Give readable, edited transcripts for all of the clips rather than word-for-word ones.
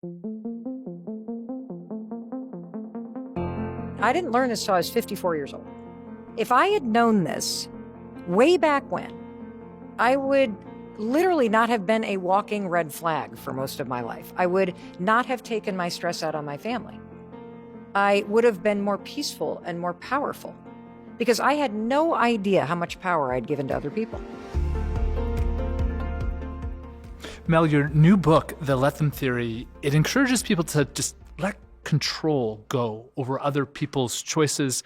I didn't learn this till I was 54 years old. If I had known this way back when, I would literally not have been a walking red flag for most of my life. I would not have taken my stress out on my family. I would have been more peaceful and more powerful because I had no idea how much power I'd given to other people. Mel, your new book, The Let Them Theory, it encourages people to just let control go over other people's choices.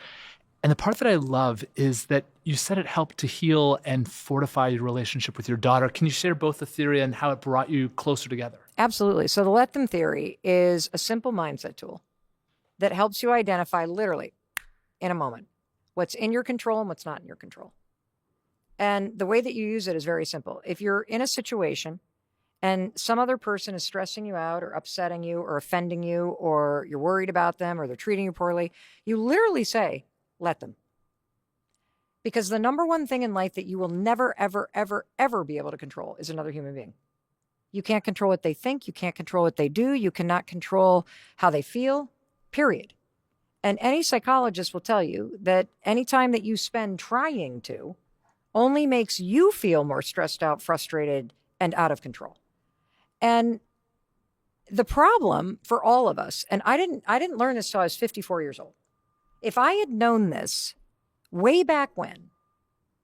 And the part that I love is that you said it helped to heal and fortify your relationship with your daughter. Can you share both the theory and how it brought you closer together? Absolutely. So the Let Them Theory is a simple mindset tool that helps you identify literally in a moment what's in your control and what's not in your control. And the way that you use it is very simple. If you're in a situation and some other person is stressing you out or upsetting you or offending you, or you're worried about them or they're treating you poorly, you literally say, let them. Because the number one thing in life that you will never, ever, ever, ever be able to control is another human being. You can't control what they think. You can't control what they do. You cannot control how they feel, period. And any psychologist will tell you that any time that you spend trying to only makes you feel more stressed out, frustrated, and out of control. And the problem for all of us, and I didn't learn this till I was 54 years old. If I had known this way back when,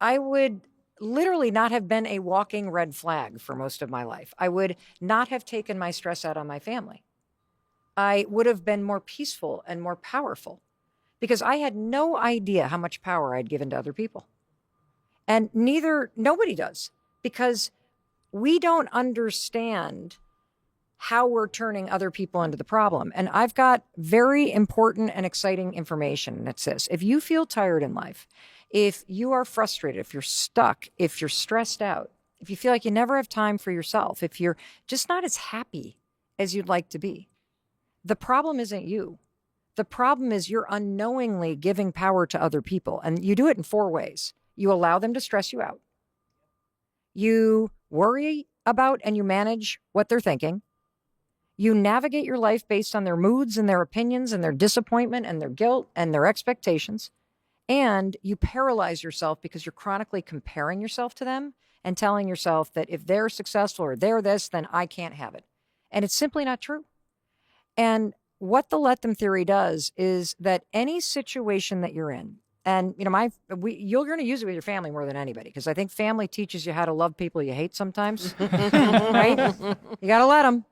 I would literally not have been a walking red flag for most of my life. I would not have taken my stress out on my family. I would have been more peaceful and more powerful because I had no idea how much power I'd given to other people. And nobody does, because we don't understand how we're turning other people into the problem. And I've got very important and exciting information. And it's this: if you feel tired in life, if you are frustrated, if you're stuck, if you're stressed out, if you feel like you never have time for yourself, if you're just not as happy as you'd like to be, the problem isn't you. The problem is you're unknowingly giving power to other people. And you do it in 4 ways. You allow them to stress you out. You worry about and you manage what they're thinking. You navigate your life based on their moods and their opinions and their disappointment and their guilt and their expectations. And you paralyze yourself because you're chronically comparing yourself to them and telling yourself that if they're successful or they're this, then I can't have it. And it's simply not true. And what the Let Them Theory does is that any situation that you're in, and you're going to use it with your family more than anybody, because I think family teaches you how to love people you hate sometimes, right? You got to let them,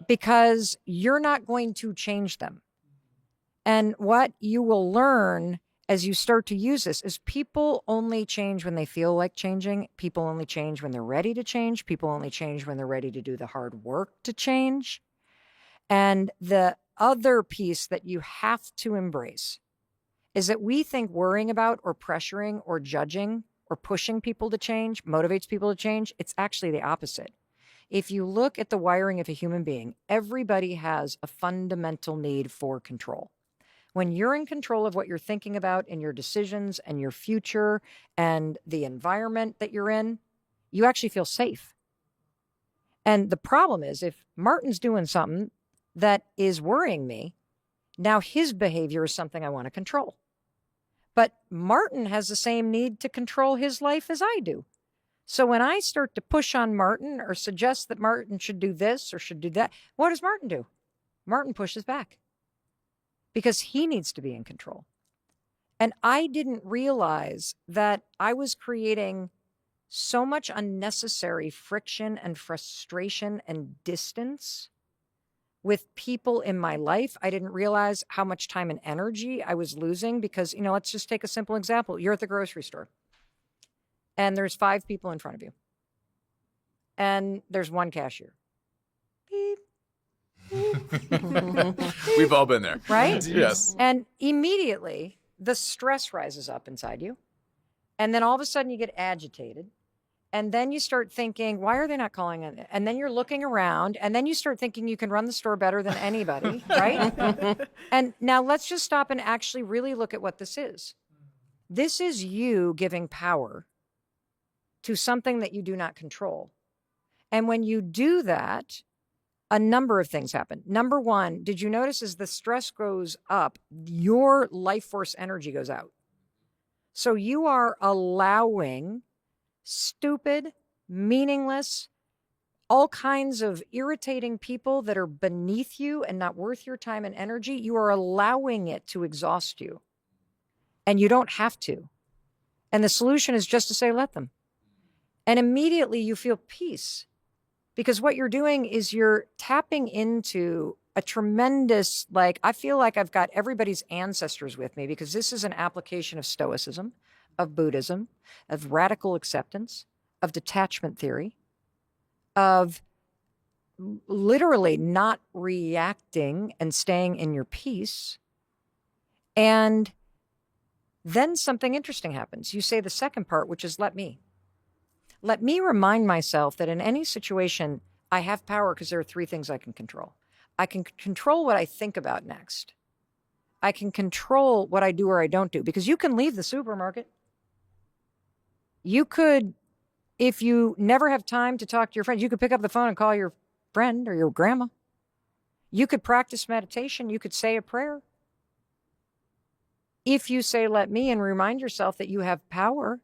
because you're not going to change them. And what you will learn as you start to use this is people only change when they feel like changing. People only change when they're ready to change. People only change when they're ready to do the hard work to change. And the other piece that you have to embrace is that we think worrying about or pressuring or judging or pushing people to change motivates people to change. It's actually the opposite. If you look at the wiring of a human being, everybody has a fundamental need for control. When you're in control of what you're thinking about and your decisions and your future and the environment that you're in, you actually feel safe. And the problem is, if Martin's doing something that is worrying me, now his behavior is something I want to control. But Martin has the same need to control his life as I do. So when I start to push on Martin or suggest that Martin should do this or should do that, what does Martin do? Martin pushes back because he needs to be in control. And I didn't realize that I was creating so much unnecessary friction and frustration and distance with people in my life. I didn't realize how much time and energy I was losing because, let's just take a simple example. You're at the grocery store and there's 5 people in front of you and there's one cashier. Beep. We've all been there. Right? Yes. And immediately the stress rises up inside you. And then all of a sudden you get agitated. And then you start thinking, why are they not calling it? And then you're looking around, and then you start thinking you can run the store better than anybody, right? And now let's just stop and actually really look at what this is. This is you giving power to something that you do not control. And when you do that, a number of things happen. Number one, did you notice as the stress goes up, your life force energy goes out? So you are allowing stupid, meaningless, all kinds of irritating people that are beneath you and not worth your time and energy. You are allowing it to exhaust you. And you don't have to. And the solution is just to say, let them. And immediately you feel peace. Because what you're doing is you're tapping into a tremendous, I feel like I've got everybody's ancestors with me, because this is an application of Stoicism, of Buddhism, of radical acceptance, of detachment theory, of literally not reacting and staying in your peace. And then something interesting happens. You say the second part, which is let me. Let me remind myself that in any situation, I have power, because there are three things I can control. I can control what I think about next. I can control what I do or I don't do, because you can leave the supermarket. You could, if you never have time to talk to your friends, you could pick up the phone and call your friend or your grandma. You could practice meditation. You could say a prayer. If you say, let me, and remind yourself that you have power,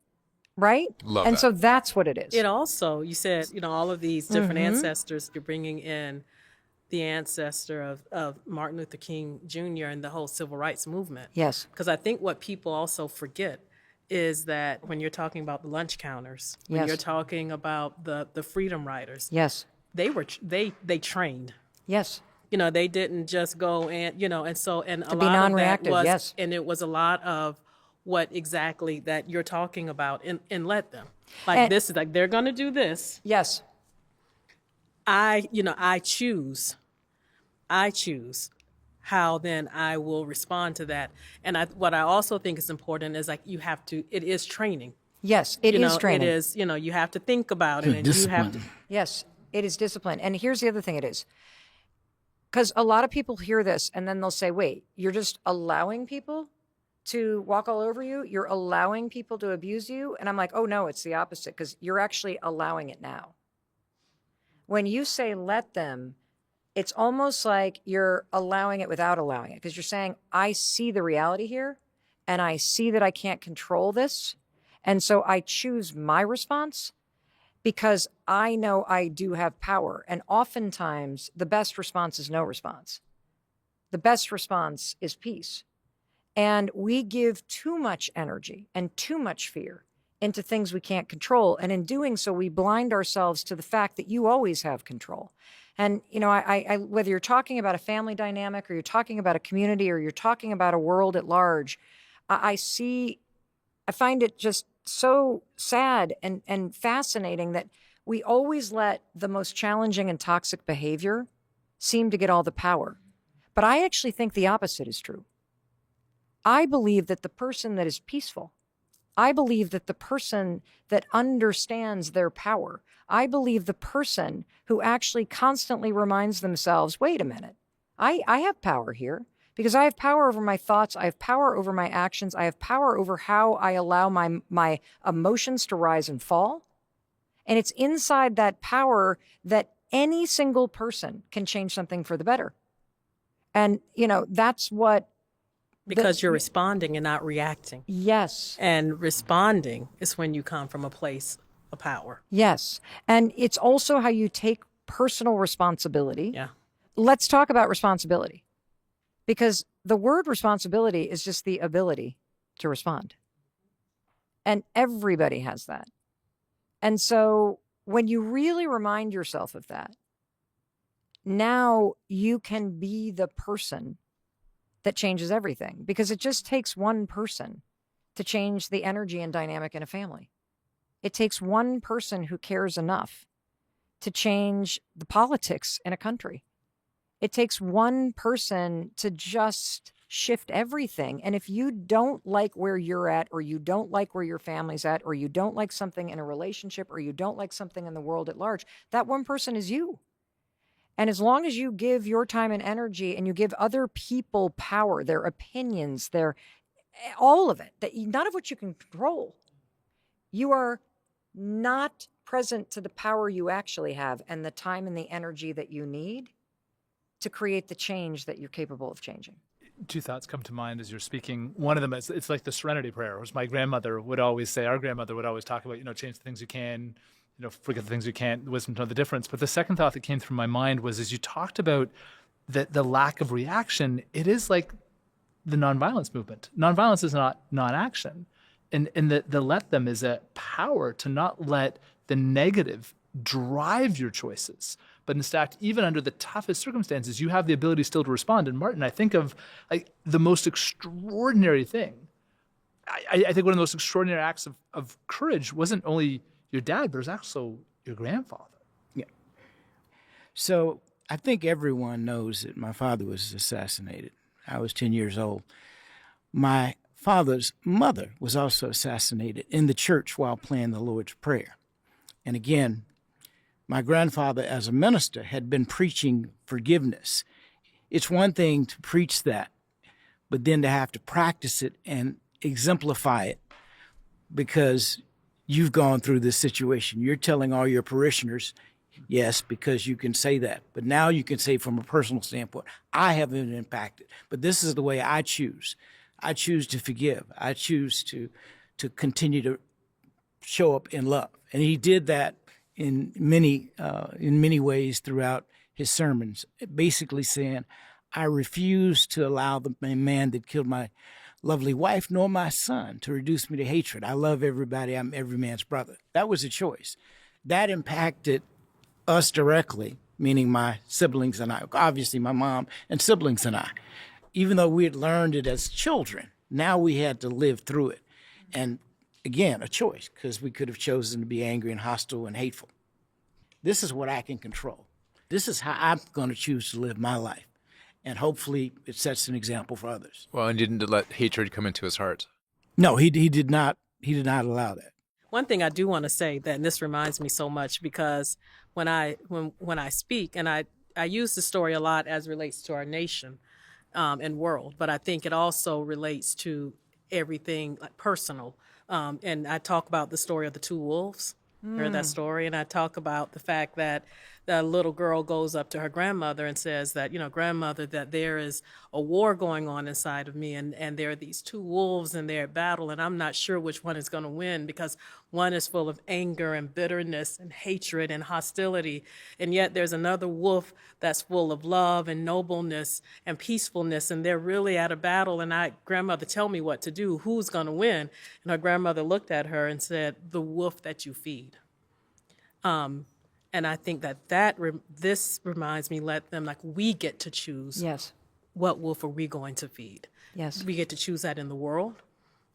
right? Love and that. so that's what it is. It also, you said, all of these different ancestors, you're bringing in the ancestor of Martin Luther King Jr. and the whole civil rights movement. Yes. Because I think what people also forget is that when you're talking about the lunch counters, when Yes. you're talking about the freedom riders, Yes. they trained. Yes. They didn't just go and, and so, and a To be lot of that non-reactive, was, yes. and it was a lot of what exactly that you're talking about, and let them. Like, this is like, they're going to do this. Yes. I choose how then I will respond to that. And what I also think is important is, like, it is training. Yes, it is training. It is, you have to think about it, and you have to. Yes, it is discipline. And here's the other thing it is. Because a lot of people hear this and then they'll say, wait, you're just allowing people to walk all over you? You're allowing people to abuse you? And I'm like, oh, no, it's the opposite, because you're actually allowing it now. When you say let them, it's almost like you're allowing it without allowing it, because you're saying, I see the reality here, and I see that I can't control this. And so I choose my response, because I know I do have power. And oftentimes, the best response is no response. The best response is peace. And we give too much energy and too much fear into things we can't control. And in doing so, we blind ourselves to the fact that you always have control. And, I whether you're talking about a family dynamic, or you're talking about a community, or you're talking about a world at large, I find it just so sad and fascinating that we always let the most challenging and toxic behavior seem to get all the power. But I actually think the opposite is true. I believe that the person that is peaceful, I believe that the person that understands their power, I believe the person who actually constantly reminds themselves, wait a minute, I have power here. Because I have power over my thoughts, I have power over my actions, I have power over how I allow my emotions to rise and fall. And it's inside that power that any single person can change something for the better. And, that's what... Because you're responding and not reacting. Yes. And responding is when you come from a place of power. Yes. And it's also how you take personal responsibility. Yeah. Let's talk about responsibility. Because the word responsibility is just the ability to respond. And everybody has that. And so when you really remind yourself of that, now you can be the person that changes everything. Because it just takes one person to change the energy and dynamic in a family. It takes one person who cares enough to change the politics in a country. It takes one person to just shift everything. And if you don't like where you're at, or you don't like where your family's at, or you don't like something in a relationship, or you don't like something in the world at large, that one person is you. And as long as you give your time and energy, and you give other people power, their opinions, their all of it, none of which you can control, you are not present to the power you actually have and the time and the energy that you need. to create the change that you're capable of changing. Two thoughts come to mind as you're speaking. One of them is, it's like the serenity prayer, which my grandmother would always say. Our grandmother would always talk about, change the things you can, forget the things you can't, the wisdom to know the difference. But the second thought that came through my mind was, as you talked about the lack of reaction, it is like the nonviolence movement. Nonviolence is not non-action. And the let them is a power to not let the negative drive your choices. But in fact, even under the toughest circumstances, you have the ability still to respond. And Martin, I think of the most extraordinary thing. I think one of the most extraordinary acts of courage wasn't only your dad, but it was also your grandfather. Yeah. So I think everyone knows that my father was assassinated. I was 10 years old. My father's mother was also assassinated in the church while playing the Lord's Prayer. And again, my grandfather as a minister had been preaching forgiveness. It's one thing to preach that, but then to have to practice it and exemplify it because you've gone through this situation. You're telling all your parishioners, yes, because you can say that. But now you can say from a personal standpoint, I have been impacted, but this is the way I choose. I choose to forgive. I choose to continue to show up in love. And he did that in many ways throughout his sermons, basically saying, I refuse to allow the man that killed my lovely wife nor my son to reduce me to hatred. I love everybody. I'm every man's brother. That was a choice. That impacted us directly, meaning my siblings and I, obviously my mom and siblings and I. Even though we had learned it as children, now we had to live through it. And again, a choice, because we could have chosen to be angry and hostile and hateful. This is what I can control. This is how I'm going to choose to live my life. And hopefully it sets an example for others. Well, and didn't let hatred come into his heart. No, he did not allow that. One thing I do want to say, that and this reminds me so much, because when I speak, and I use the story a lot as it relates to our nation and world, but I think it also relates to everything like personal. And I talk about the story of the two wolves. Heard that story? And I talk about the fact that the little girl goes up to her grandmother and says that, grandmother, that there is a war going on inside of me, and there are these two wolves and they're at battle, and I'm not sure which one is going to win, because one is full of anger and bitterness and hatred and hostility, and yet there's another wolf that's full of love and nobleness and peacefulness, and they're really at a battle, and grandmother, tell me what to do. Who's going to win? And her grandmother looked at her and said, the wolf that you feed. And I think this reminds me, let them, like, we get to choose. Yes. What wolf are we going to feed? Yes. We get to choose that in the world,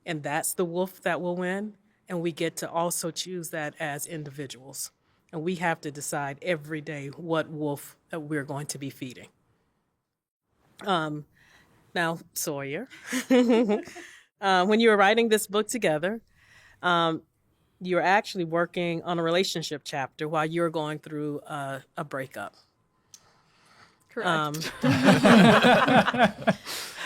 and that's the wolf that will win. And we get to also choose that as individuals. And we have to decide every day what wolf that we're going to be feeding. Now, Sawyer, when you were writing this book together, you were actually working on a relationship chapter while you were going through a breakup. Correct.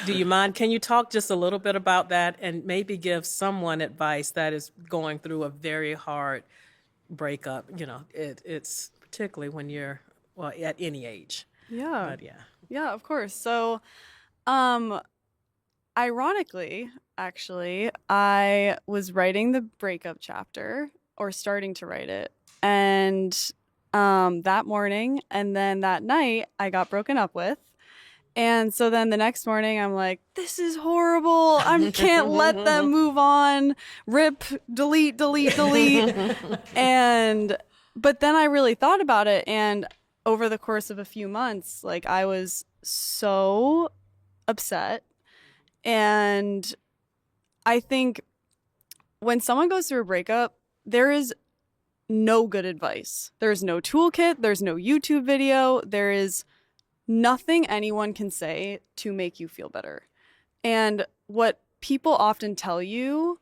Do you mind? Can you talk just a little bit about that and maybe give someone advice that is going through a very hard breakup? It's particularly when you're, at any age. Yeah. But yeah. Yeah, of course. So, ironically, actually, I was writing the breakup chapter, or starting to write it, and that morning and then that night I got broken up with. And so then the next morning I'm like, this is horrible. I can't let them move on. Rip, delete. But then I really thought about it, and over the course of a few months, like, I was so upset. And I think when someone goes through a breakup, there is no good advice. There's no toolkit. There's no YouTube video. There is nothing anyone can say to make you feel better. And what people often tell you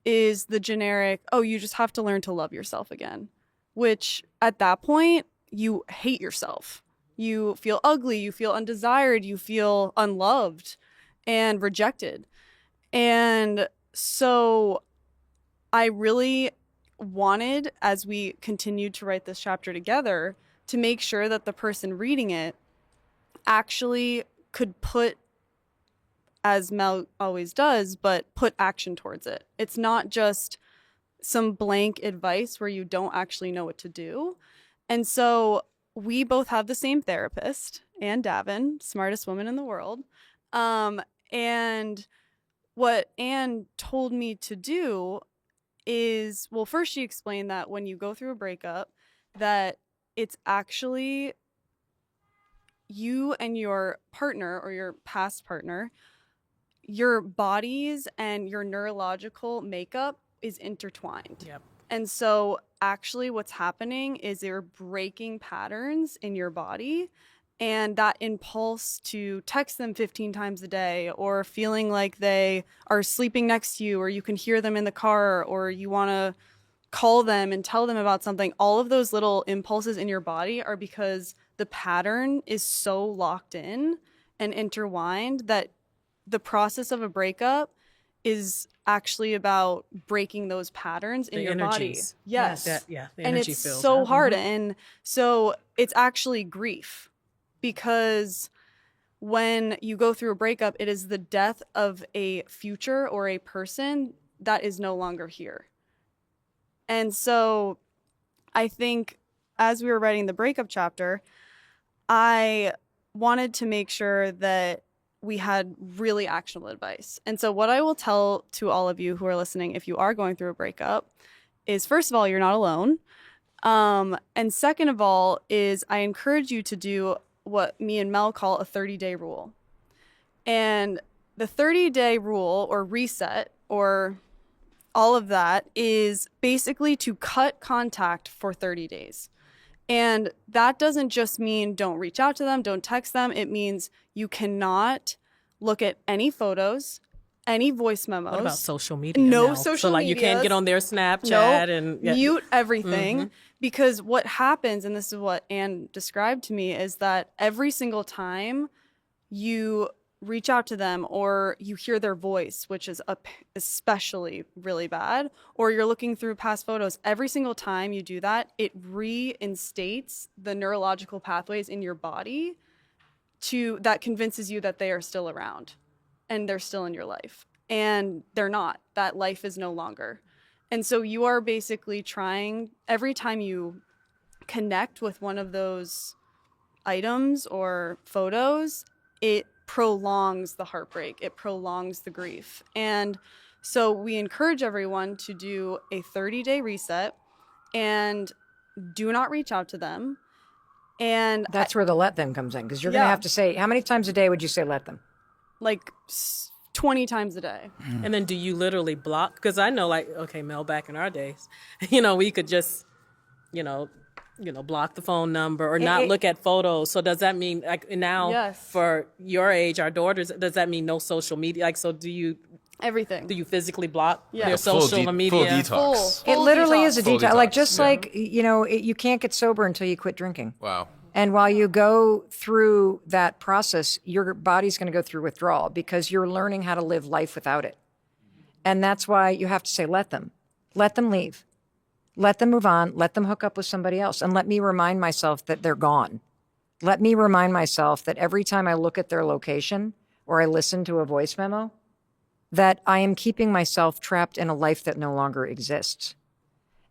is the generic, oh, you just have to learn to love yourself again, which at that point, you hate yourself. You feel ugly. You feel undesired. You feel unloved and rejected. And so I really wanted, as we continued to write this chapter together, to make sure that the person reading it actually could put, as Mel always does, but put action towards it. It's not just some blank advice where you don't actually know what to do. And so we both have the same therapist, Ann Davin, smartest woman in the world. And what Ann told me to do is, well, first she explained that when you go through a breakup, that it's actually you and your partner or your past partner, your bodies and your neurological makeup is intertwined. Yep. And so actually what's happening is they're breaking patterns in your body, and that impulse to text them 15 times a day, or feeling like they are sleeping next to you, or you can hear them in the car, or you want to call them and tell them about something, all of those little impulses in your body are because the pattern is so locked in and intertwined that the process of a breakup is actually about breaking those patterns in The your body. energies. Yes. The And energy it's field. so hard. And so it's actually grief, because when you go through a breakup, it is the death of a future or a person that is no longer here. And so I think as we were writing the breakup chapter, I wanted to make sure that we had really actionable advice. And so what I will tell to all of you who are listening, if you are going through a breakup, is first of all, you're not alone. And second of all, is I encourage you to do what me and Mel call a 30-day rule. And the 30-day rule, or reset, or all of that, is basically to cut contact for 30 days. And that doesn't just mean don't reach out to them, don't text them. It means you cannot look at any photos, any voice memos. What about social media? No now? social So like you can't medias. get on their Snapchat Nope. and Mute everything. Mhm. Because what happens, and this is what Anne described to me, is that every single time you reach out to them, or you hear their voice, which is especially really bad, or you're looking through past photos, every single time you do that, it reinstates the neurological pathways in your body that convinces you that they are still around and they're still in your life. And they're not. That life is no longer. And so you are basically trying, every time you connect with one of those items or photos, it prolongs the heartbreak, it prolongs the grief. And so we encourage everyone to do a 30-day reset and do not reach out to them. And That's where the let them comes in, because you're going to Yeah. have to say, how many times a day would you say let them? like 20 times a day. And then do you literally block? Because I know, like, okay, Mel, back in our days, we could just, block the phone number or not look at photos. So does that mean, like, now Yes. for your age, our daughters, does that mean no social media? Like, so do you Everything. physically block Yeah. their Full social media? Full detox. It literally is a Full detox. Like, detox. just like, you can't get sober until you quit drinking. Wow. And while you go through that process, your body's going to go through withdrawal because you're learning how to live life without it. And that's why you have to say, let them leave, let them move on, let them hook up with somebody else. And let me remind myself that they're gone. Let me remind myself that every time I look at their location or I listen to a voice memo, that I am keeping myself trapped in a life that no longer exists.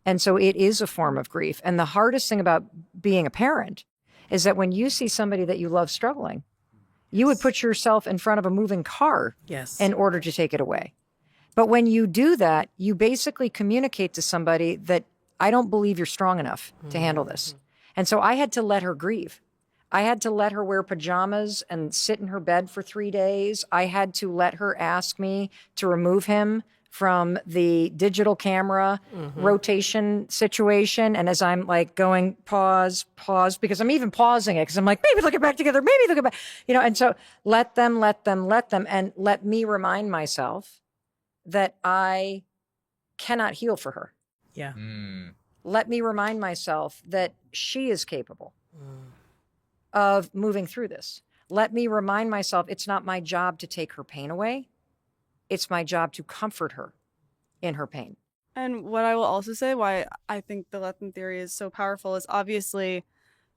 And so it is a form of grief. And the hardest thing about being a parent is that when you see somebody that you love struggling, you would put yourself in front of a moving car Yes. in order to take it away. But when you do that, you basically communicate to somebody that I don't believe you're strong enough to handle this. And so I had to let her grieve. I had to let her wear pajamas and sit in her bed for 3 days. I had to let her ask me to remove him from the digital camera rotation situation. And as I'm like going, pause, because I'm even pausing it because I'm like, maybe they'll get back together, maybe they'll get back, and so let them, and let me remind myself that I cannot heal for her. Yeah. Let me remind myself that she is capable of moving through this. Let me remind myself it's not my job to take her pain away. It's my job to comfort her in her pain. And what I will also say, why I think the let them theory is so powerful, is obviously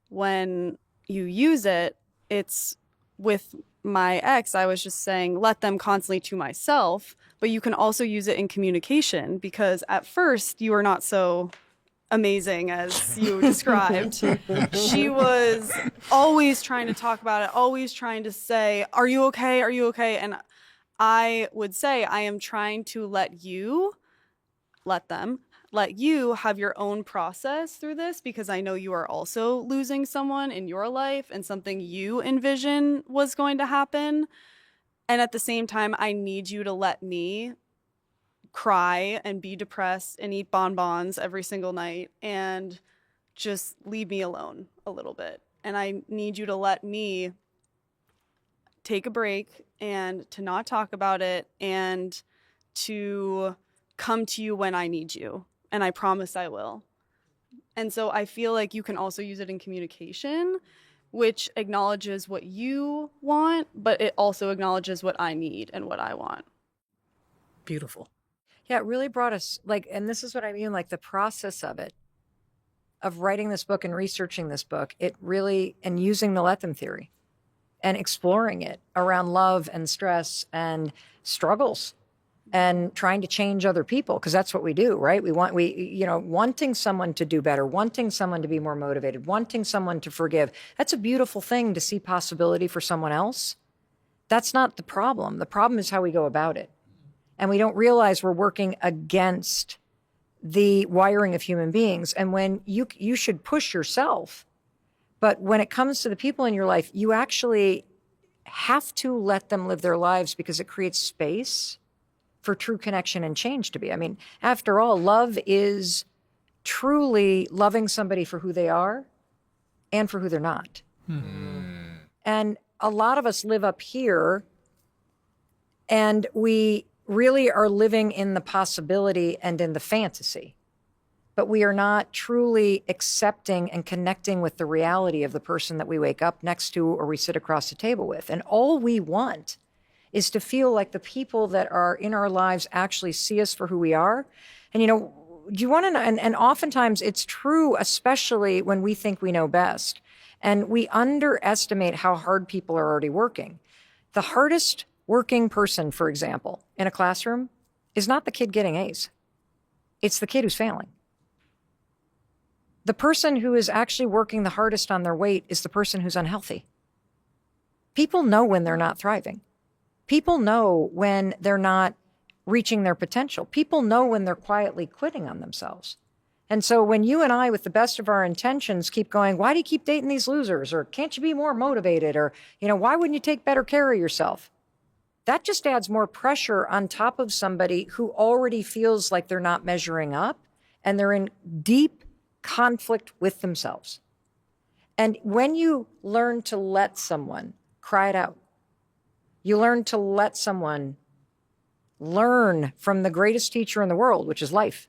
when you use it, it's with my ex, I was just saying, let them constantly to myself, but you can also use it in communication, because at first you were not so amazing as you described. She was always trying to talk about it, always trying to say, are you okay? Are you okay? And I would say, I am trying to let you have your own process through this, because I know you are also losing someone in your life and something you envision was going to happen. And at the same time, I need you to let me cry and be depressed and eat bonbons every single night and just leave me alone a little bit. And I need you to let me take a break and to not talk about it and to come to you when I need you. And I promise I will. And so I feel like you can also use it in communication, which acknowledges what you want, but it also acknowledges what I need and what I want. Beautiful. Yeah, it really brought us, like, and this is what I mean, like the process of it, of writing this book and researching this book, it really, and using the let them theory and exploring it around love and stress and struggles and trying to change other people, because that's what we do, right? Wanting someone to do better, wanting someone to be more motivated, wanting someone to forgive. That's a beautiful thing, to see possibility for someone else. That's not the problem. The problem is how we go about it. And we don't realize we're working against the wiring of human beings. And when you should push yourself, but when it comes to the people in your life, you actually have to let them live their lives, because it creates space for true connection and change to be. I mean, after all, love is truly loving somebody for who they are and for who they're not. Mm-hmm. And a lot of us live up here, and we really are living in the possibility and in the fantasy, but we are not truly accepting and connecting with the reality of the person that we wake up next to or we sit across the table with. And all we want is to feel like the people that are in our lives actually see us for who we are. And, do you want to know, and oftentimes it's true, especially when we think we know best, and we underestimate how hard people are already working. The hardest working person, for example, in a classroom is not the kid getting A's. It's the kid who's failing. The person who is actually working the hardest on their weight is the person who's unhealthy. People know when they're not thriving. People know when they're not reaching their potential. People know when they're quietly quitting on themselves. And so when you and I, with the best of our intentions, keep going, why do you keep dating these losers? Or can't you be more motivated? Or, why wouldn't you take better care of yourself? That just adds more pressure on top of somebody who already feels like they're not measuring up, and they're in deep conflict with themselves. And when you learn to let someone cry it out, you learn to let someone learn from the greatest teacher in the world, which is life.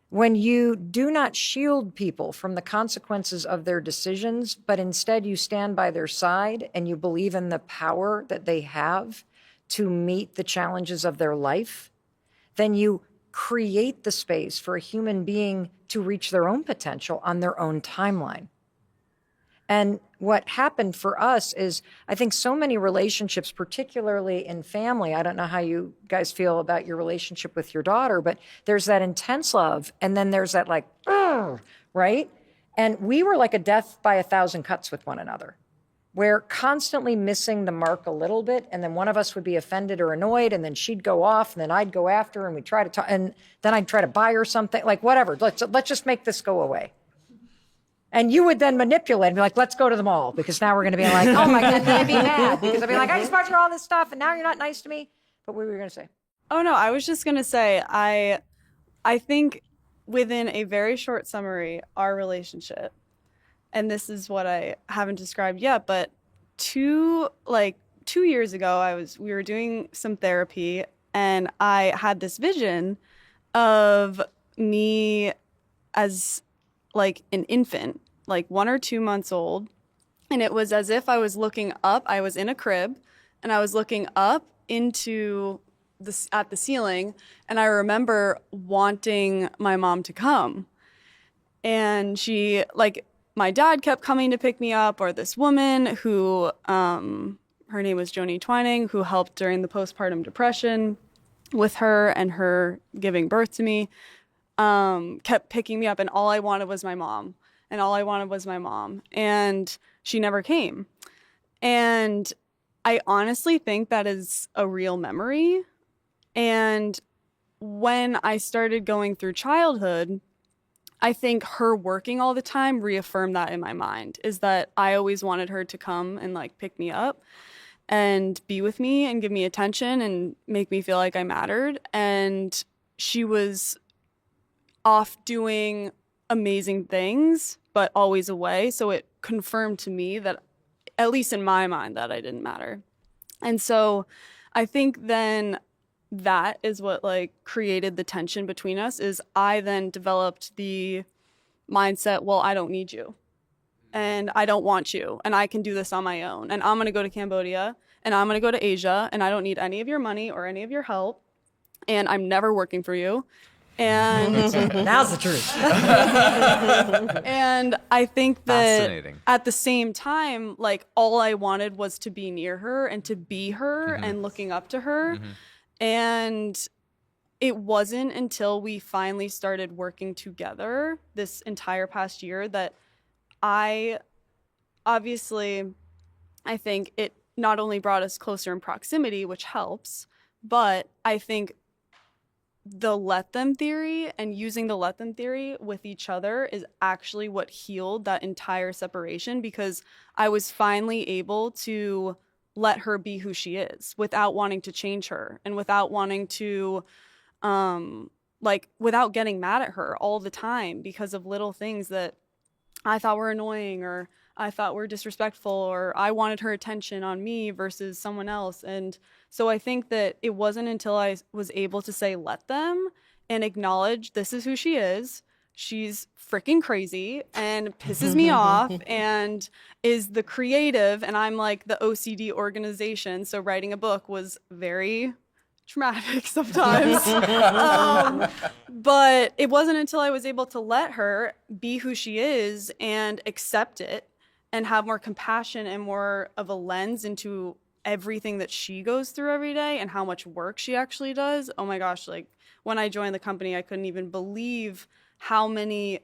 When you do not shield people from the consequences of their decisions, but instead you stand by their side and you believe in the power that they have to meet the challenges of their life, then you create the space for a human being to reach their own potential on their own timeline. And what happened for us is, I think so many relationships, particularly in family, I don't know how you guys feel about your relationship with your daughter, but there's that intense love, and then there's that like, right? And we were like a death by 1,000 cuts with one another. We're constantly missing the mark a little bit, and then one of us would be offended or annoyed, and then she'd go off, and then I'd go after her, and we'd try to talk, and then I'd try to buy her something, like whatever, let's just make this go away. And you would then manipulate and be like, let's go to the mall, because now we're going to be like, oh my God, and then I'd be mad because I'd be like, I just bought you all this stuff and now you're not nice to me. But what were you going to say? Oh no, I was just going to say, I think within a very short summary, our relationship, and this is what I haven't described yet, but 2 years ago, we were doing some therapy, and I had this vision of me as like an infant, like 1 or 2 months old. And it was as if I was looking up, I was in a crib, and I was looking up into at the ceiling, and I remember wanting my mom to come. And she, like, my dad kept coming to pick me up, or this woman who, her name was Joni Twining, who helped during the postpartum depression with her and her giving birth to me, kept picking me up. And all I wanted was my mom. And all I wanted was my mom. And she never came. And I honestly think that is a real memory. And when I started going through childhood, I think her working all the time reaffirmed that in my mind, is that I always wanted her to come and like pick me up and be with me and give me attention and make me feel like I mattered. And she was off doing amazing things, but always away. So it confirmed to me that, at least in my mind, that I didn't matter. And so I think then that is what like created the tension between us. Is I then developed the mindset, well, I don't need you and I don't want you and I can do this on my own, and I'm going to go to Cambodia and I'm going to go to Asia and I don't need any of your money or any of your help, and I'm never working for you. And Now's the truth. and I think that Fascinating. at the same time, like all I wanted was to be near her and to be her and looking up to her. And it wasn't until we finally started working together this entire past year that I think it not only brought us closer in proximity, which helps, but I think the let them theory and using the let them theory with each other is actually what healed that entire separation, because I was finally able to let her be who she is without wanting to change her and without wanting to without getting mad at her all the time because of little things that I thought were annoying or I thought were disrespectful, or I wanted her attention on me versus someone else. And so I think that it wasn't until I was able to say let them and acknowledge this is who she is. She's freaking crazy and pisses me off and is the creative, and I'm like the OCD organization. So writing a book was very traumatic sometimes. But it wasn't until I was able to let her be who she is and accept it and have more compassion and more of a lens into everything that she goes through every day and how much work she actually does. Oh my gosh, like when I joined the company, I couldn't even believe how many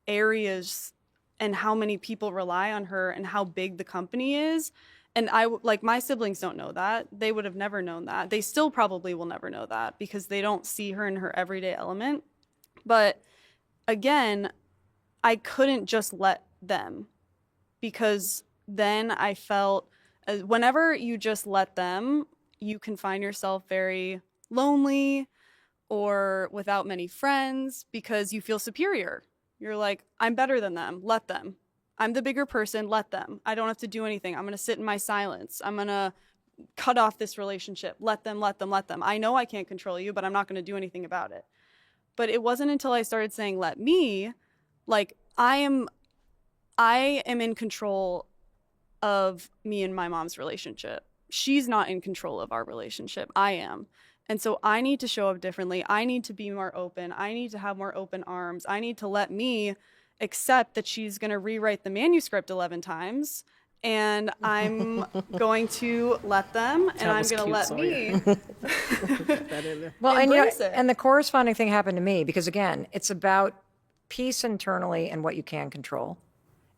areas and how many people rely on her and how big the company is. And my siblings don't know that. They would have never known that. They still probably will never know that because they don't see her in her everyday element. But again, I couldn't just let them, because then I felt whenever you just let them, you can find yourself very lonely or without many friends because you feel superior. You're like, I'm better than them, let them. I'm the bigger person, let them. I don't have to do anything. I'm going to sit in my silence. I'm going to cut off this relationship. Let them, let them, let them. I know I can't control you, but I'm not going to do anything about it. But it wasn't until I started saying, let me, like I am in control of me and my mom's relationship. She's not in control of our relationship. I am. And so I need to show up differently. I need to be more open. I need to have more open arms. I need to let me accept that she's going to rewrite the manuscript 11 times. And I'm going to let them, and I'm going to let Sawyer. me. Well, Embrace it. and the corresponding thing happened to me because, again, it's about peace internally and what you can control.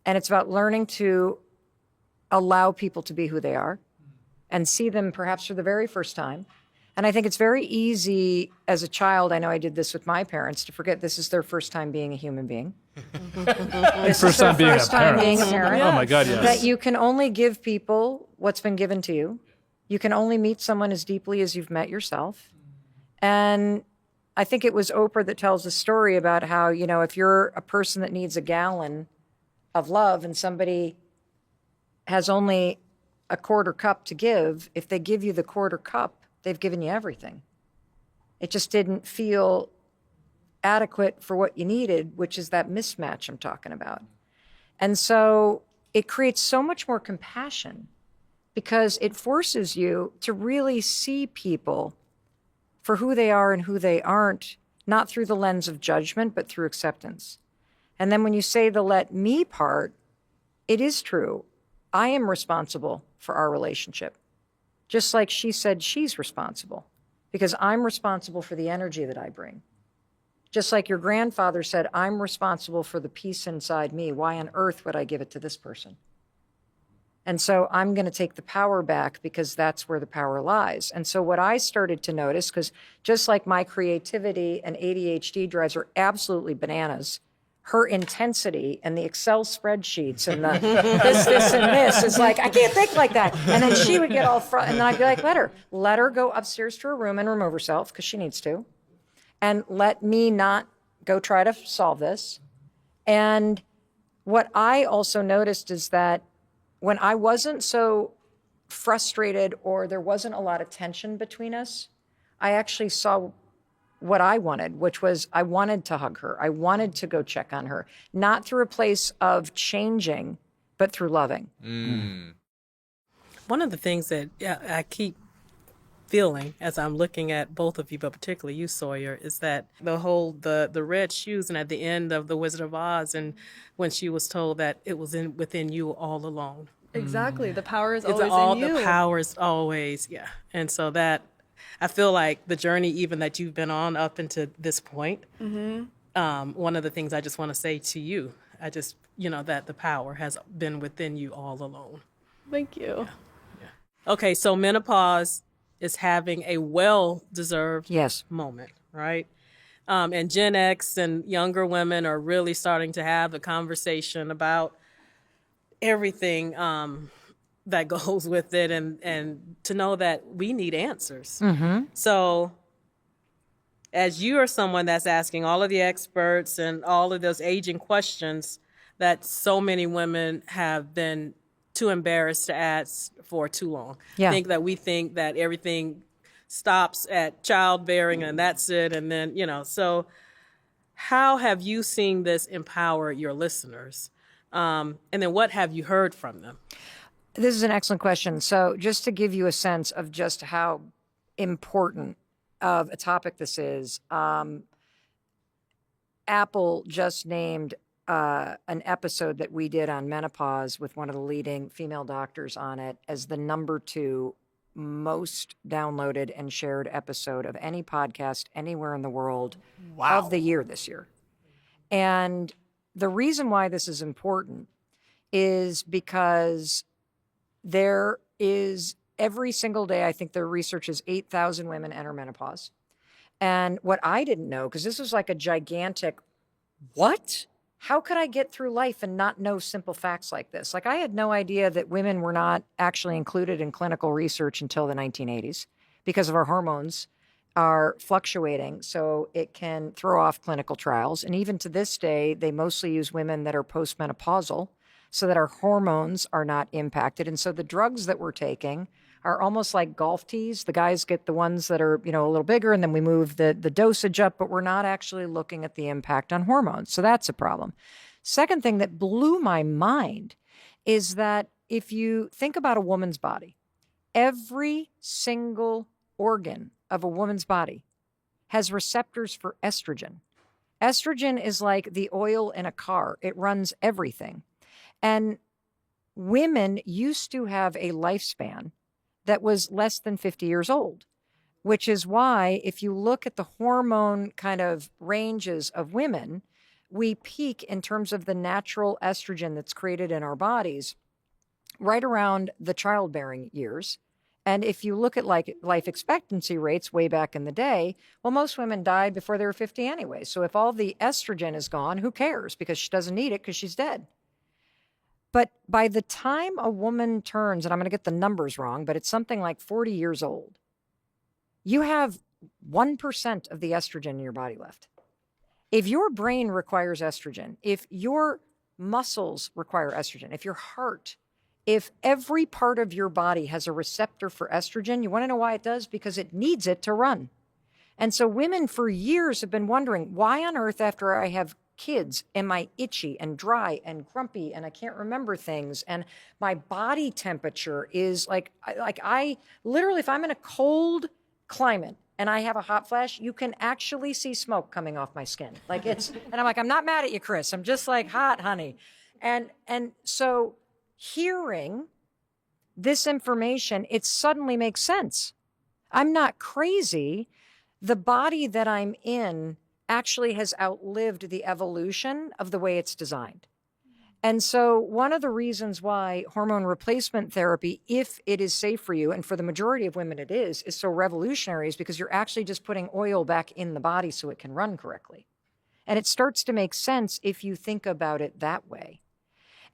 And it's about learning to allow people to be who they are and see them perhaps for the very first time. And I think it's very easy as a child, I know I did this with my parents, to forget this is their first time being a human being. This First is their time being a first time being a parent. parent. Oh my God, yes. That you can only give people what's been given to you. You can only meet someone as deeply as you've met yourself. And I think it was Oprah that tells a story about how, if you're a person that needs a gallon of love and somebody has only a quarter cup to give, if they give you the quarter cup, they've given you everything. It just didn't feel adequate for what you needed, which is that mismatch I'm talking about. And so it creates so much more compassion because it forces you to really see people for who they are and who they aren't, not through the lens of judgment, but through acceptance. And then when you say the let me part, it is true. I am responsible for our relationship, just like she said she's responsible, because I'm responsible for the energy that I bring. Just like your grandfather said, I'm responsible for the peace inside me. Why on earth would I give it to this person? And so I'm going to take the power back because that's where the power lies. And so what I started to notice, because just like my creativity and ADHD drives her absolutely bananas, her intensity and the Excel spreadsheets and the this, and this is like, I can't think like that. And then she would get all and then I'd be like, let her go upstairs to her room and remove herself because she needs to. And let me not go try to solve this. And what I also noticed is that when I wasn't so frustrated or there wasn't a lot of tension between us, I actually saw what I wanted, which was I wanted to hug her. I wanted to go check on her, not through a place of changing, but through loving. One of the things that I keep feeling as I'm looking at both of you, but particularly you, Sawyer, is that the red shoes, and at the end of The Wizard of Oz, and when she was told that it was within you all alone. Exactly. The power is It's always in you. The power is always, yeah. And so that, I feel like the journey even that you've been on up into this point, one of the things I just want to say to you, that the power has been within you all alone. Thank you. Yeah. Okay, so menopause is having a well-deserved moment, right? And Gen X and younger women are really starting to have the conversation about everything that goes with it, and to know that we need answers. So as you are someone that's asking all of the experts and all of those aging questions that so many women have been too embarrassed to ask for too long. Yeah. We think that everything stops at childbearing and that's it. And then, so how have you seen this empower your listeners? And then what have you heard from them? This is an excellent question. So just to give you a sense of just how important of a topic this is, Apple just named an episode that we did on menopause with one of the leading female doctors on it as the number 2 most downloaded and shared episode of any podcast anywhere in the world of the year this year. And the reason why this is important is because there is every single day, I think the research is 8,000 women enter menopause. And what I didn't know, because this was like a gigantic, what? How could I get through life and not know simple facts like this? Like, I had no idea that women were not actually included in clinical research until the 1980s because of our hormones are fluctuating. So it can throw off clinical trials. And even to this day, they mostly use women that are postmenopausal so that our hormones are not impacted. And so the drugs that we're taking are almost like golf tees. The guys get the ones that are, a little bigger, and then we move the dosage up, but we're not actually looking at the impact on hormones. So that's a problem. Second thing that blew my mind is that if you think about a woman's body, every single organ of a woman's body has receptors for estrogen. Estrogen is like the oil in a car. It runs everything. And women used to have a lifespan that was less than 50 years old, which is why if you look at the hormone kind of ranges of women, we peak in terms of the natural estrogen that's created in our bodies right around the childbearing years. And if you look at like life expectancy rates way back in the day, well, most women died before they were 50 anyway. So if all the estrogen is gone, who cares? Because she doesn't need it because she's dead. But by the time a woman turns, and I'm going to get the numbers wrong, but it's something like 40 years old, you have 1% of the estrogen in your body left. If your brain requires estrogen, if your muscles require estrogen, if your heart, if every part of your body has a receptor for estrogen, you want to know why it does? Because it needs it to run. And so women for years have been wondering, why on earth after I have kids am I itchy and dry and grumpy and I can't remember things and my body temperature is like I literally, if I'm in a cold climate and I have a hot flash, you can actually see smoke coming off my skin. Like it's, and I'm like, I'm not mad at you, Chris. I'm just like hot, honey. And so hearing this information, it suddenly makes sense. I'm not crazy. The body that I'm in actually has outlived the evolution of the way it's designed. And so one of the reasons why hormone replacement therapy, if it is safe for you, and for the majority of women it is so revolutionary, is because you're actually just putting oil back in the body so it can run correctly. And it starts to make sense if you think about it that way.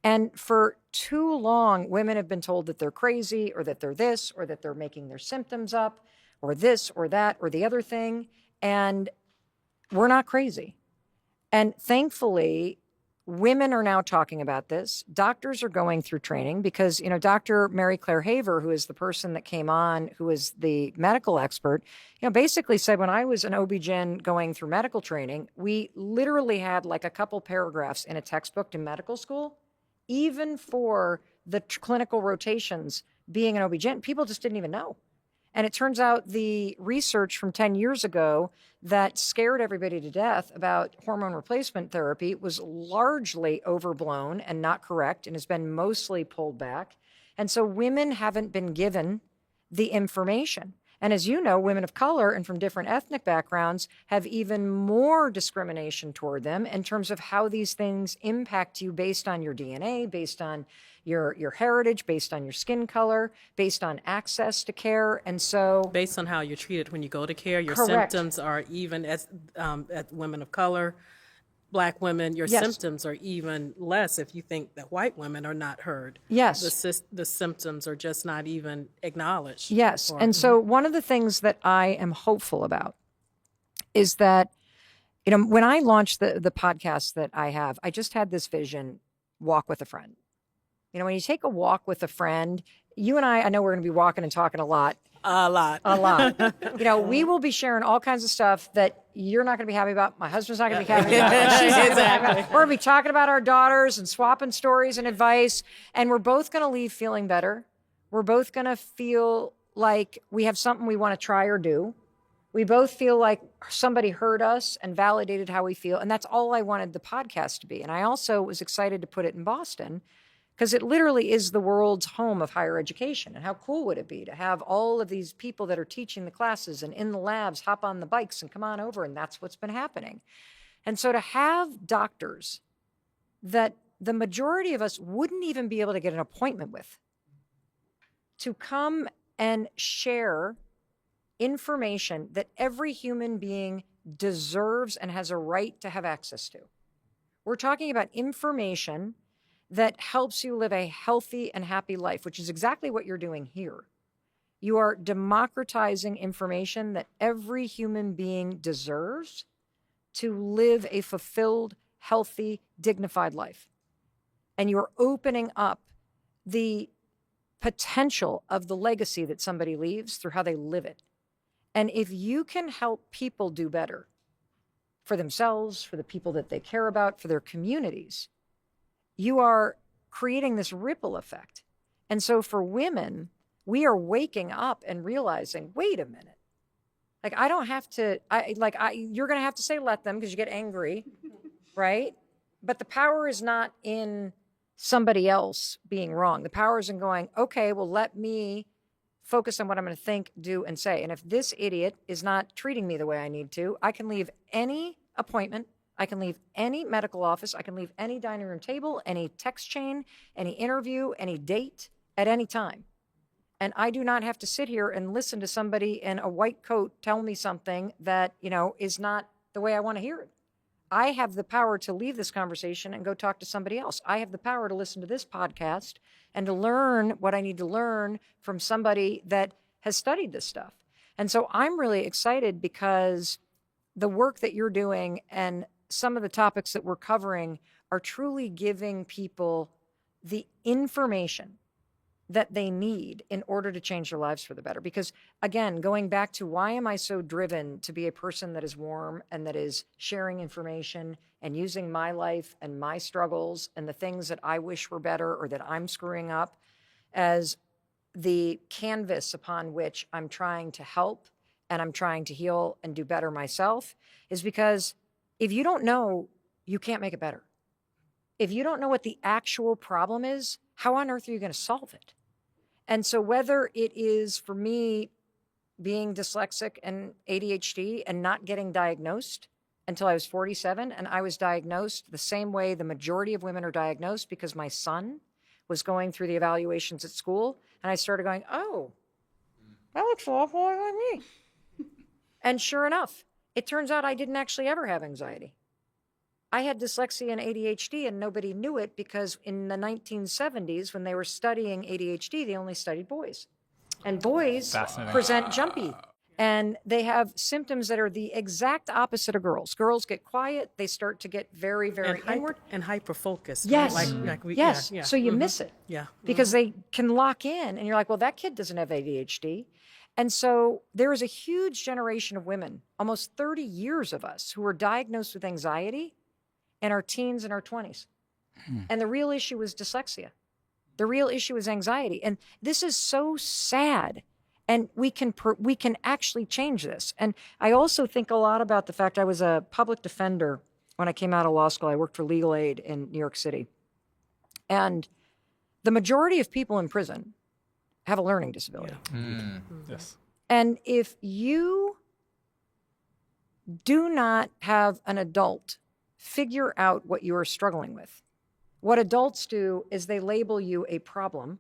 And for too long, women have been told that they're crazy, or that they're this, or that they're making their symptoms up, or this, or that, or the other thing. And we're not crazy. And thankfully, women are now talking about this. Doctors are going through training because, Dr. Mary Claire Haver, who is the person that came on, who is the medical expert, basically said when I was an OB-GYN going through medical training, we literally had like a couple paragraphs in a textbook in medical school, even for the clinical rotations being an OB-GYN. People just didn't even know. And it turns out the research from 10 years ago that scared everybody to death about hormone replacement therapy was largely overblown and not correct, and has been mostly pulled back. And so women haven't been given the information. And as you know, women of color and from different ethnic backgrounds have even more discrimination toward them in terms of how these things impact you based on your DNA, based on your heritage, based on your skin color, based on access to care. And so Based on how you're treated when you go to care, your Correct. symptoms are even as at women of color, Black women, your Yes. symptoms are even less if you think that white women are not heard. Yes. The symptoms are just not even acknowledged. Yes. Or- And so one of the things that I am hopeful about is that, when I launched the podcast that I have, I just had this vision, walk with a friend. When you take a walk with a friend, you and I know we're going to be walking and talking a lot. A lot. We will be sharing all kinds of stuff that you're not going to be happy about. My husband's not going to be happy about. And she's not gonna be happy about. We're going to be talking about our daughters and swapping stories and advice. And we're both going to leave feeling better. We're both going to feel like we have something we want to try or do. We both feel like somebody heard us and validated how we feel. And that's all I wanted the podcast to be. And I also was excited to put it in Boston, because it literally is the world's home of higher education. And how cool would it be to have all of these people that are teaching the classes and in the labs hop on the bikes and come on over? And that's what's been happening. And so to have doctors that the majority of us wouldn't even be able to get an appointment with, to come and share information that every human being deserves and has a right to have access to. We're talking about information that helps you live a healthy and happy life, which is exactly what you're doing here. You are democratizing information that every human being deserves to live a fulfilled, healthy, dignified life. And you're opening up the potential of the legacy that somebody leaves through how they live it. And if you can help people do better for themselves, for the people that they care about, for their communities, you are creating this ripple effect. And so for women, we are waking up and realizing, wait a minute. Like, I don't have to, you're going to have to say, let them, because you get angry, right? But the power is not in somebody else being wrong. The power is in going, okay, well, let me focus on what I'm going to think, do, and say. And if this idiot is not treating me the way I need to, I can leave any appointment, I can leave any medical office, I can leave any dining room table, any text chain, any interview, any date at any time. And I do not have to sit here and listen to somebody in a white coat tell me something that, is not the way I want to hear it. I have the power to leave this conversation and go talk to somebody else. I have the power to listen to this podcast and to learn what I need to learn from somebody that has studied this stuff. And so I'm really excited because the work that you're doing and some of the topics that we're covering are truly giving people the information that they need in order to change their lives for the better. Because again, going back to why am I so driven to be a person that is warm and that is sharing information and using my life and my struggles and the things that I wish were better or that I'm screwing up as the canvas upon which I'm trying to help and I'm trying to heal and do better myself, is because if you don't know, you can't make it better. If you don't know what the actual problem is, how on earth are you going to solve it? And so whether it is for me being dyslexic and ADHD and not getting diagnosed until I was 47, and I was diagnosed the same way the majority of women are diagnosed, because my son was going through the evaluations at school, and I started going, oh, that looks awful like me. And sure enough, it turns out I didn't actually ever have anxiety. I had dyslexia and ADHD, and nobody knew it, because in the 1970s, when they were studying ADHD, they only studied boys. And boys present jumpy. And they have symptoms that are the exact opposite of girls. Girls get quiet. They start to get very, very inward. And hyper-focused. Yes. Right? Yes. Yeah. So you miss it. Yeah. Because they can lock in, and you're like, well, that kid doesn't have ADHD. And so there is a huge generation of women, almost 30 years of us, who were diagnosed with anxiety in our teens and our 20s. And the real issue was dyslexia. The real issue is anxiety. And this is so sad. And we can actually change this. And I also think a lot about the fact I was a public defender when I came out of law school. I worked for legal aid in New York City. And the majority of people in prison have a learning disability. Yes. And if you do not have an adult figure out what you are struggling with, what adults do is they label you a problem.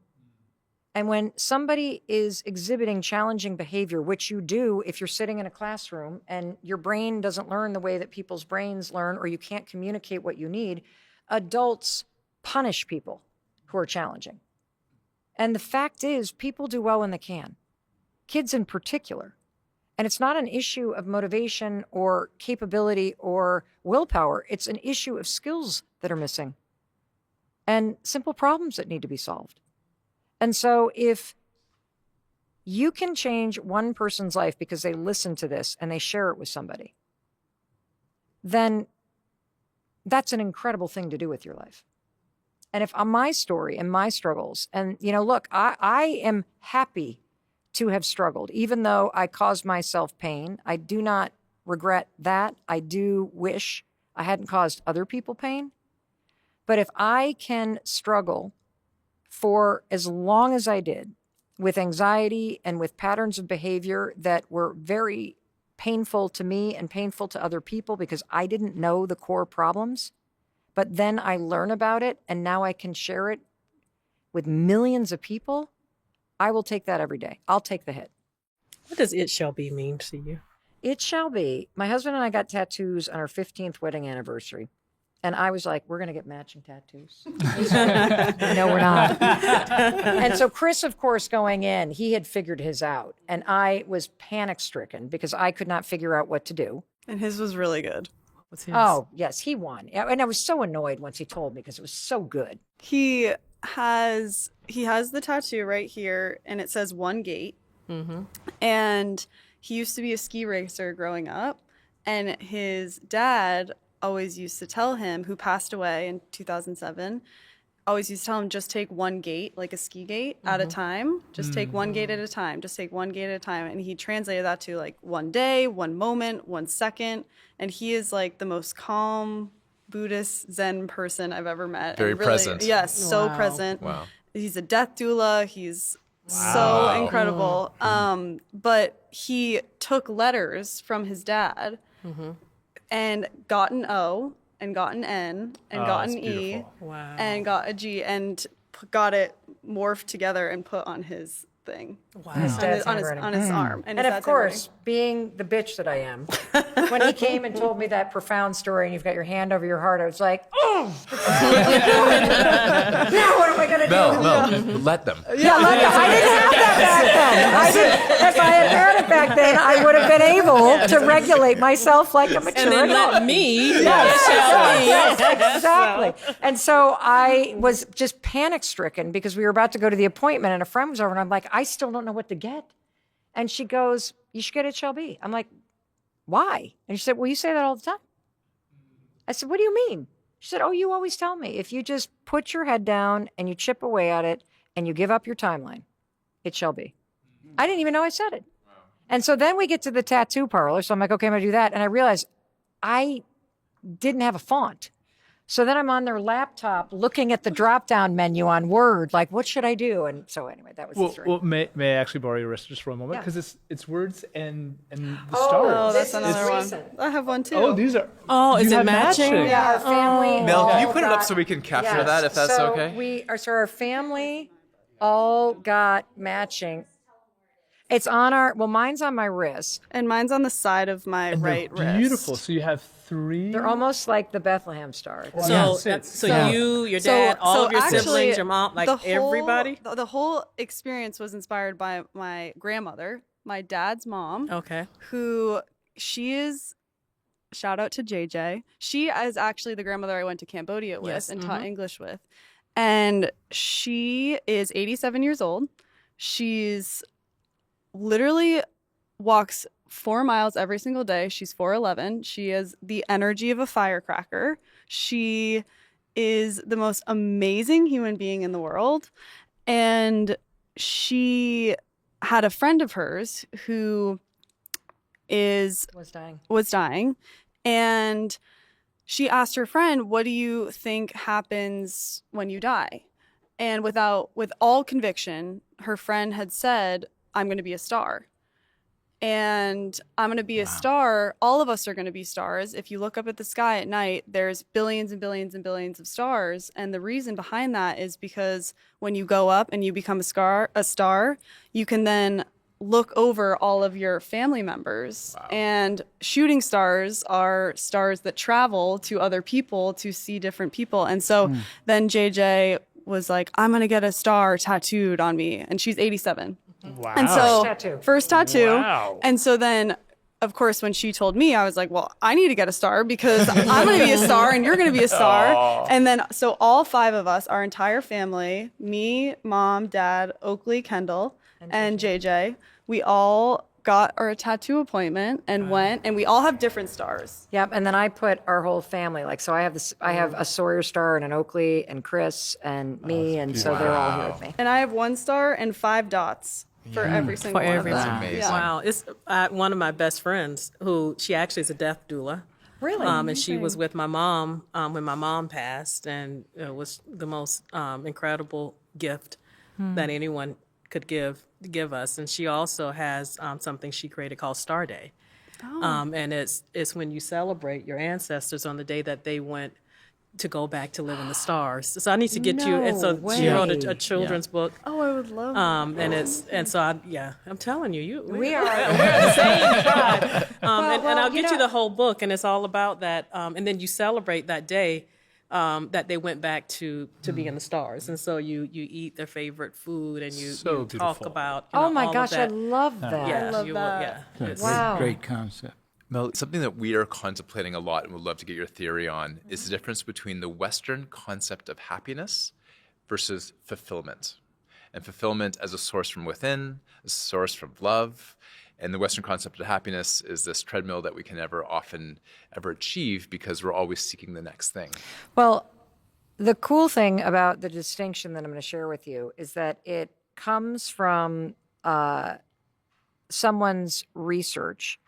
And when somebody is exhibiting challenging behavior, which you do if you're sitting in a classroom and your brain doesn't learn the way that people's brains learn, or you can't communicate what you need, adults punish people who are challenging. And the fact is, people do well when they can, kids in particular. And it's not an issue of motivation or capability or willpower. It's an issue of skills that are missing and simple problems that need to be solved. And so if you can change one person's life because they listen to this and they share it with somebody, then that's an incredible thing to do with your life. And if my story and my struggles, and, look, I am happy to have struggled, even though I caused myself pain. I do not regret that. I do wish I hadn't caused other people pain. But if I can struggle for as long as I did with anxiety and with patterns of behavior that were very painful to me and painful to other people because I didn't know the core problems, but then I learn about it and now I can share it with millions of people, I will take that every day. I'll take the hit. What does "it shall be" mean to you? It shall be. My husband and I got tattoos on our 15th wedding anniversary. And I was like, we're going to get matching tattoos. No, we're not. And so Chris, of course, going in, he had figured his out. And I was panic stricken because I could not figure out what to do. And his was really good. What's his? Oh, yes, he won. And I was so annoyed once he told me because it was so good. He has the tattoo right here, and it says "One Gate." Mm-hmm. And he used to be a ski racer growing up, and his dad always used to tell him, who passed away in 2007, always used to tell him, just take one gate, like a ski gate, at a time. Just take one gate at a time. Just take one gate at a time. And he translated that to like one day, one moment, 1 second. And he is like the most calm Buddhist Zen person I've ever met. Very and really, present. Yes, so Wow. present. Wow. He's a death doula. He's so incredible. But he took letters from his dad and got an O and got an N and got that's an E beautiful. Wow. and got a G and got it morphed together and put on his thing. Wow. His dad's on his handwriting. arm. And his of dad's course, being the bitch that I am, when he came and told me that profound story and you've got your hand over your heart, I was like, oh, now what am I going to do? No, let them. Yeah, look, I didn't have that back then. If I had had it back then, I would have been able to regulate myself like a mature And then adult. let me. Yes, exactly. And so I was just panic stricken because we were about to go to the appointment and a friend was over and I'm like, I still don't know what to get. And she goes, you should get "it shall be." I'm like, why? And she said, well, you say that all the time. I said, what do you mean? She said, oh, you always tell me if you just put your head down and you chip away at it and you give up your timeline, it shall be. I didn't even know I said it. And so then we get to the tattoo parlor. So I'm like, okay, I'm going to do that. And I realized I didn't have a font. So then I'm on their laptop looking at the drop-down menu on Word, like, what should I do? And so anyway, that was the story. Well, may I actually borrow your wrist just for a moment? Yeah. Because it's words and the Oh, stars. Oh, that's This is another one. recent. I have one too. Oh, these are. Oh, is you it have matching? Yeah, our family. Mel, can you all put it up got- so we can capture Yes. that, if that's so okay? Our family all got matching. It's on mine's on my wrist. And mine's on the side of my And right they're wrist. beautiful. So you have 3. They're almost like the Bethlehem star. So, Yes. you, your dad, all of your actually, siblings, your mom, like the whole- everybody? The whole experience was inspired by my grandmother, my dad's mom, Okay. who she is. Shout out to JJ. She is actually the grandmother I went to Cambodia with Yes, and taught English with. And she is 87 years old. She's literally walks 4 miles every single day. She's 4'11". She has the energy of a firecracker. She is the most amazing human being in the world. And she had a friend of hers who Was dying. was dying, and she asked her friend, "What do you think happens when you die?" And with all conviction, her friend had said, "I'm going to be a star." And I'm going to be a star. All of us are going to be stars. If you look up at the sky at night, there's billions and billions and billions of stars. And the reason behind that is because when you go up and you become a star, you can then look over all of your family members. And shooting stars are stars that travel to other people to see different people. And so then JJ was like, "I'm going to get a star tattooed on me." And she's 87. Wow. And so First tattoo. Wow. And so then, of course, when she told me, I was like, well, I need to get a star because I'm going to be a star and you're going to be a star. And then, so all 5 of us, our entire family, me, mom, dad, Oakley, Kendall, and JJ, we all got our tattoo appointment and went, and we all have different stars. Yep, and then I put our whole family, like, so I have a Sawyer star and an Oakley and Chris and me, and so they're all here with me. And I have 1 star and 5 dots for every single For one everyone. of them. amazing. Yeah. Wow. It's one of my best friends who she actually is a death doula. Really? And she was with my mom when my mom passed, and it was the most incredible gift that anyone could give us. And she also has something she created called Star Day. And it's when you celebrate your ancestors on the day that they went to go back to live in the stars. So I need to get you. And so No she wrote way. a children's book. Oh, I would love that. And so I'm telling you, We are. we're the same tribe. And well, I'll you get you know- the whole book, and it's all about that. And then you celebrate that day that they went back to be in the stars, and so you eat their favorite food, and you So talk beautiful. about. Oh my all of gosh, I that. love that. Yeah, love you that. Will, yeah. Wow. Great concept. Mel, something that we are contemplating a lot and would love to get your theory on is the difference between the Western concept of happiness versus fulfillment. And fulfillment as a source from within, a source from love. And the Western concept of happiness is this treadmill that we can never often ever achieve because we're always seeking the next thing. Well, the cool thing about the distinction that I'm going to share with you is that it comes from someone's research.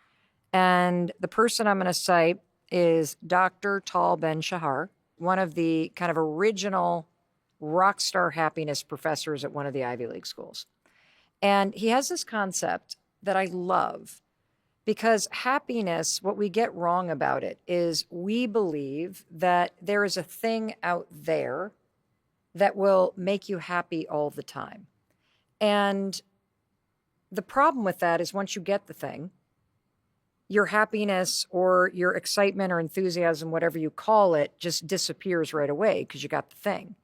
And the person I'm going to cite is Dr. Tal Ben-Shahar, one of the kind of original rock star happiness professors at one of the Ivy League schools. And he has this concept that I love because happiness, what we get wrong about it is we believe that there is a thing out there that will make you happy all the time. And the problem with that is once you get the thing, your happiness or your excitement or enthusiasm, whatever you call it, just disappears right away because you got the thing.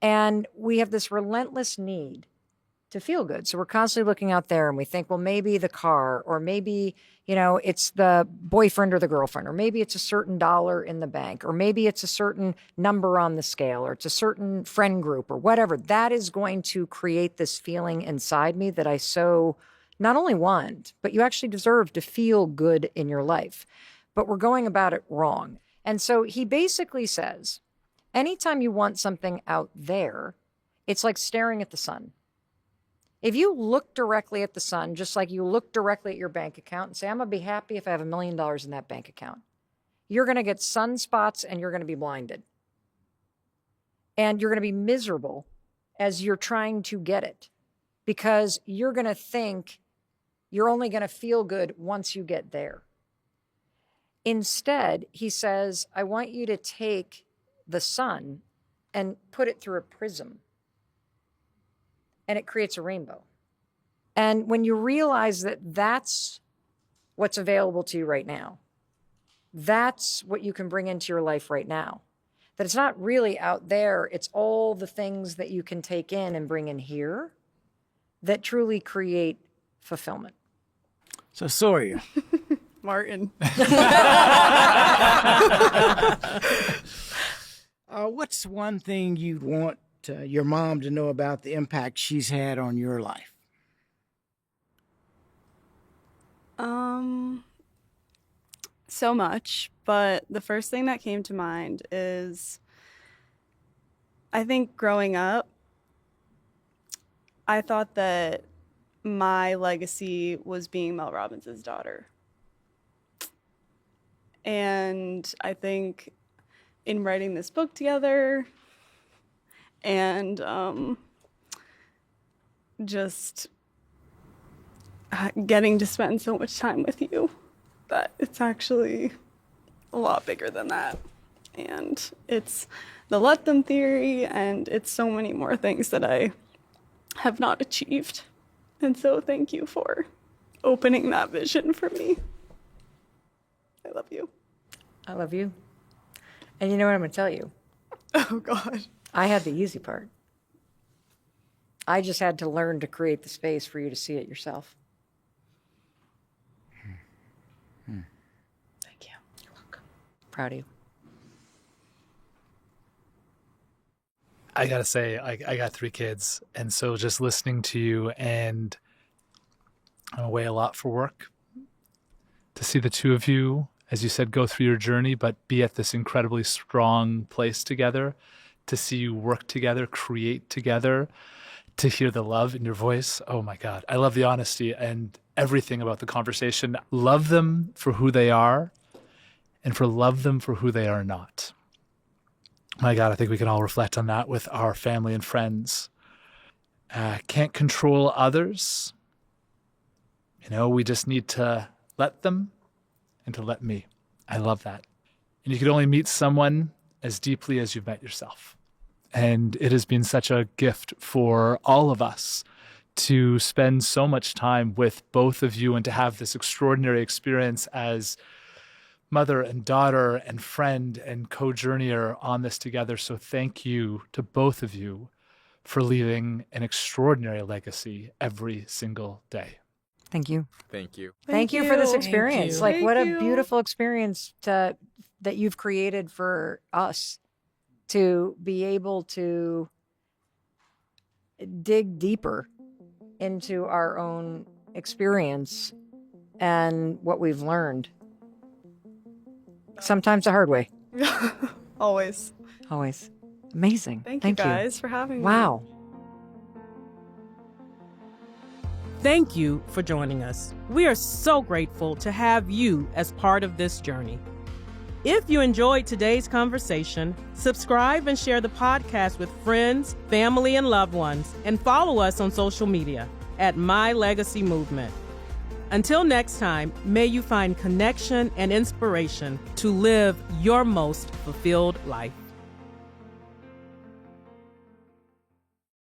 And we have this relentless need to feel good. So we're constantly looking out there and we think, well, maybe the car, or maybe, it's the boyfriend or the girlfriend, or maybe it's a certain dollar in the bank, or maybe it's a certain number on the scale, or it's a certain friend group or whatever. That is going to create this feeling inside me that I so not only want, but you actually deserve to feel good in your life. But we're going about it wrong. And so he basically says, anytime you want something out there, it's like staring at the sun. If you look directly at the sun, just like you look directly at your bank account and say, I'm going to be happy if I have $1 million in that bank account, you're going to get sunspots and you're going to be blinded. And you're going to be miserable as you're trying to get it, because you're going to think you're only going to feel good once you get there. Instead, he says, I want you to take the sun and put it through a prism, and it creates a rainbow. And when you realize that that's what's available to you right now, that's what you can bring into your life right now. That it's not really out there, it's all the things that you can take in and bring in here that truly create fulfillment. So Sawyer. Martin. What's one thing you'd want your mom to know about the impact she's had on your life? So much, but the first thing that came to mind is, I think growing up, I thought that my legacy was being Mel Robbins' daughter. And I think in writing this book together and just getting to spend so much time with you, that it's actually a lot bigger than that. And it's the let them theory, and it's so many more things that I have not achieved. And so thank you for opening that vision for me. I love you. I love you. And you know what I'm going to tell you? Oh, God. I had the easy part. I just had to learn to create the space for you to see it yourself. Thank you. You're welcome. Proud of you. I gotta say, I got 3 kids, and so just listening to you, and I'm away a lot for work, to see the two of you, as you said, go through your journey, but be at this incredibly strong place together, to see you work together, create together, to hear the love in your voice. Oh my God. I love the honesty and everything about the conversation. Love them for who they are, and love them for who they are not. My God, I think we can all reflect on that with our family and friends. Can't control others. We just need to let them and to let me. I love that. And you can only meet someone as deeply as you've met yourself. And it has been such a gift for all of us to spend so much time with both of you and to have this extraordinary experience as mother and daughter and friend and co-journeyer on this together. So thank you to both of you for leaving an extraordinary legacy every single day. Thank you. Thank you. Thank you for this experience. Like, Thank what a you. beautiful experience that you've created for us to be able to dig deeper into our own experience and what we've learned. Sometimes the hard way. Always. Always. Amazing. Thank you guys for having me. Wow. Thank you for joining us. We are so grateful to have you as part of this journey. If you enjoyed today's conversation, subscribe and share the podcast with friends, family, and loved ones, and follow us on social media at My Legacy Movement. Until next time, may you find connection and inspiration to live your most fulfilled life.